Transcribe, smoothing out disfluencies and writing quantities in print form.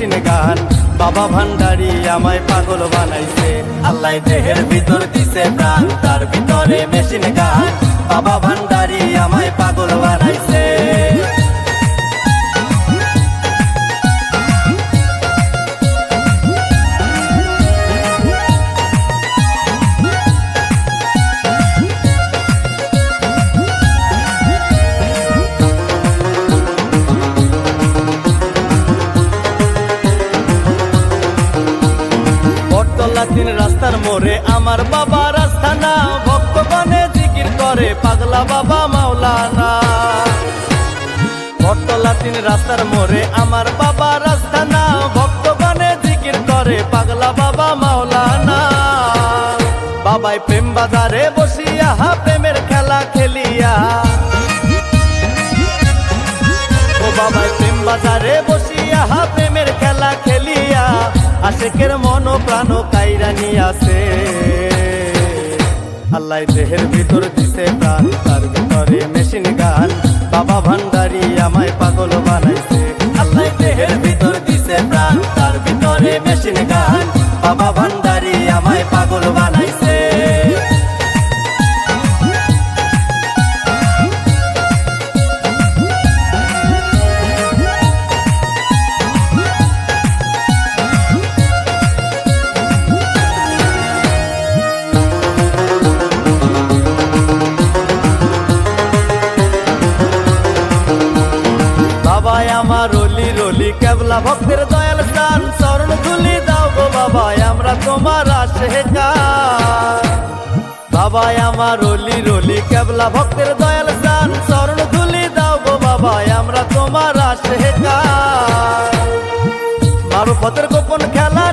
Machine gun. বাবা ভান্ডারি আমায় পাগল বানাইছে, আল্লাহ দেহের ভিতর দিছে প্রাণ, তার ভিতরে মেশিন গান। বাবা ভান্ডারি আমায় পাগল বানাইছে। তিন রাস্তার মোড়ে আমার বাবা রাস্তানা, ভক্তগণে জিকির করে পাগলা বাবা মাওলানা। বটতলা তিন রাস্তার মোড়ে আমার বাবা রাস্তানা, ভক্তগণে জিকির করে পাগলা বাবা মাওলানা। বাবাই প্রেম বাজারে বসিয়া প্রেমের খেলা খেলিয়া, ও বাবাই প্রেম বাজারে বসিয়া প্রেমের খেলা খেলিয়া, আশেকের মন প্রাণ কাইরা নিয়াছে। আল্লাহ দেহের ভিতর দিছে প্রাণ, তার ভিতরে মেশিন গান। বাবা ভান্ডারি আমায় পাগল বানাইছে, আল্লাহ দেহের ভিতর দিছে প্রাণ, তার ভিতরে মেশিন গান। বাবা ভান্ডারি আমায় পাগল বানাইছে। আমার রলি রলি কেবলা ভক্তের দয়াল স্থান, চরণ ধুলি দাও গো বাবা আমরা তোমার আশেকার। বাবা আমার রলি রলি কেবলা ভক্তের দয়াল স্থান, চরণ ধুলি দাও গো বাবা আমরা তোমার আশেকার। মারুফতের গোপন খেলা